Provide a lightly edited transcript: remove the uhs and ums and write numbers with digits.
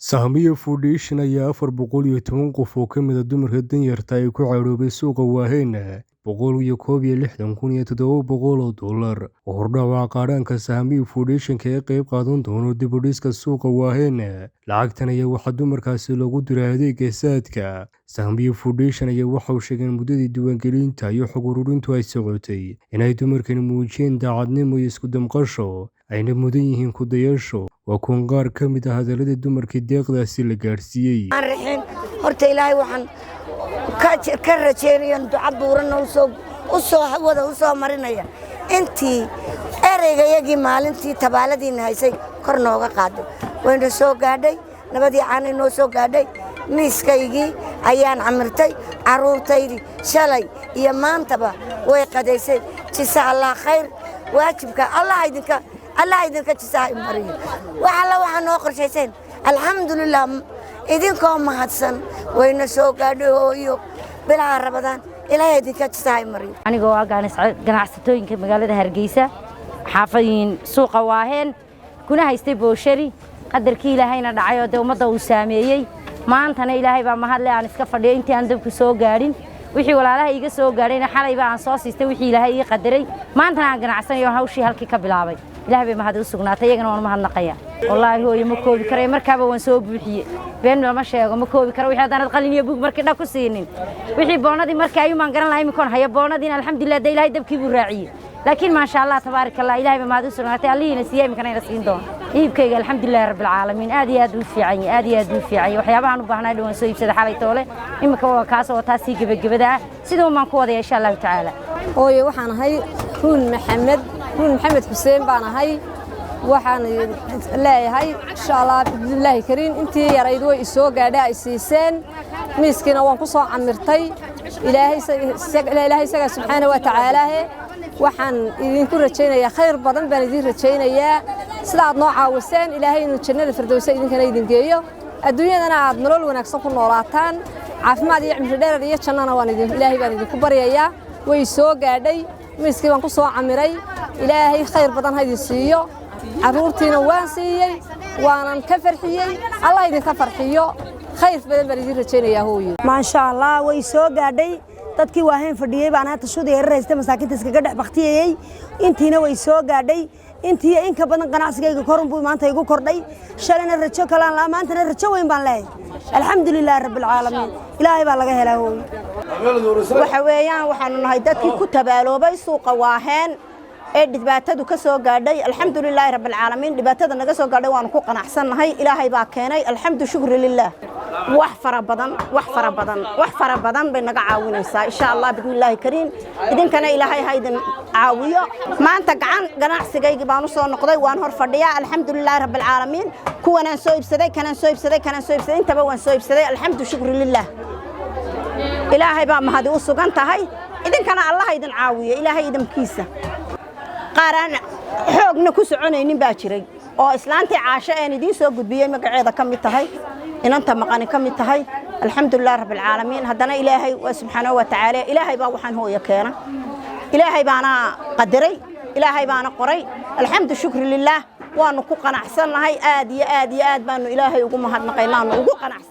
Sahamiya Foundation ayaa 410 qof oo ka mid ah dumarka danyarta ah ay ku caawiyay suuqa Waaheen $161,700 oo hordhaca qaranka Sahamiya Foundation ee qayb qaadan doona dib u dhiska suuqa Waaheen. Lacagtan ayaa waxaa dumarkaasi loogu diray adeegga saadka. Sahamiya Foundation ayaa waxa uu sheegay muddadii diiwaangelinta iyo xog ururintu ay socotay inay dumarkani muujiyeen daacadnimo iyo isku damqasho ayna mudan yihiin ku dayasho. waa kuwan qaar ka mid ah hadalladii dumarkii deeqdaasi la gaarsiiyey. horta ilaahay waxaan ka rajeynayaa duco buuran u soo marinaya intii ereygayagii maalintii tabaaladiina haysay kor nooga qaaday wayna soo gaadhay nabadii caanay noo soo gaadhay miiskaygii ayaan camirtay caruurtaydii shalay iyo maantaba way qadaysay jisa allah khayr waajibka Allah idinka jisaa mariyo waxa noo qorshayseen alxamdulillah idinkoo mahadsan wayna soo gaadhay hooyo bilaa rabadaan ilaahay idinka jisaa mariyo anigoo ganacsatooyinka magaalada Hargeysa xaafadiin suuqa Waaheen kuna haystay booshari qadarkii ilaahayna dhacay oo ummadda uu saameeyay maantana ilaahay baa mahad leh aan iska fadhiyo intii aan dabka soo gaarin wixii walaalaha iga soo gaarayna xalay baa aan soo siistay wixii ilaahay ii qadaray maantana aan ganacsanayo hawshii halkii ka bilaabay ilaahay bay mahad u sugnaatay iyagana waan mahadnaqaya wallaahi hooyo ma koobi karay markaaba waan soo buuxiyay been ma sheego ma koobi karo wixii hadaan qalin iyo buug markii dhaq ku siinin wixii boonadii markii ay ma garan lahayn imikoon haya boonadiina alxamdulillah day ilaahay dabkii buu raaciyay laakiin ma sha Allah tabarakallah ilaahay bay mahad u sugnaatay alliina siiyay imikana ina siin doon iibkayga alxamdulillah rabbil caalamiin aad iyo aad u fiican waxyaabahan u baahnaa dhawaan soo iibsada xalay toole imika waa kaas oo taasi gabagabada ah sidoo maan ku wada insha Allah taala hooyo waxaan ahay Ruun Maxamed Xuseen baan ahay waxaan leeyahay insha Allah billahi kariin intii yarayd way soo gaadhay ay siiseen miiskina waan ku soo camirtay ilaahay subhanahu wa ta'ala waxaan idinku rajaynayaa khayr badan baan idin rajaynayaa sida aad noo caawiseen ilaahay inuu jannada firdawsa idinkana idin geeyo adduunyadana aad nolol wanaagsan ku noolaataan caafimaad iyo cimri dheer iyo jannana waan ilaahay baan idinku baryayaa way soo gaadhay miiskii baan ku soo camiray ilaahay khayr badan ha idin siiyo caruurtiina waan siiyey waanan ka farxiyey Allah idinka farxiyo khayr badan baan idin rajaynayaa hooyo ma sha Allah way soo gaadhay dadkii Waaheen fadhiyay baan hada shuud yareystay masaakiinta iskaga dhex baqtiyay intiina way soo gaadhay intii in ka badan ganacsigayga korun buu maanta igu kordhay shalayna rajo kala la maantana rajo weyn baan leeyahay alxamdulillah rabbil caalamiin ilaahay baa laga helaa hooyo waxa weeyaan waxaanu nahay dadkii ku tabaaloobay suuqa Waaheen ee dhibaatadu ka soo gaadhay alxamdulillah rabbil caalamiin dhibaatada naga soo gaadhay waan ku qanacsanahay ilaahay baa keenay alxamdu shukri lillah wax fara badan bay naga caawinaysaa insha Allah bismillaahi kariin idinkana ilaahay ha idin caawiyo maanta ganacsigayga baan u soo noqday waan hor fadhiyaa alxamdulillah rabbil caalamiin kuwanaan soo iibsaday kanaan soo iibsaday intaba waan soo iibsaday alxamdu shukri lillah ilaahay baa mahad u sugan tahay idinkana Allah idin caawiyo ilaahay idinkiisa qaaraan xoogna ku soconaynin baa jiray oo islaantii caasho aan idin soo gudbiyay magaceeda ka mid tahay inanta maqani ka mid tahay alxamdulillah rabbil caalamiin hadana ilaahay subhanahu wa ta'ala ilaahay baa waxaan hooyo keena ilaahay baana qadaray ilaahay baana qoray alxamdu shukri lillah waanu ku qanacsanahay aad iyo aad baanu ilaahay ugu mahadnaqaynaa ugu qanacsan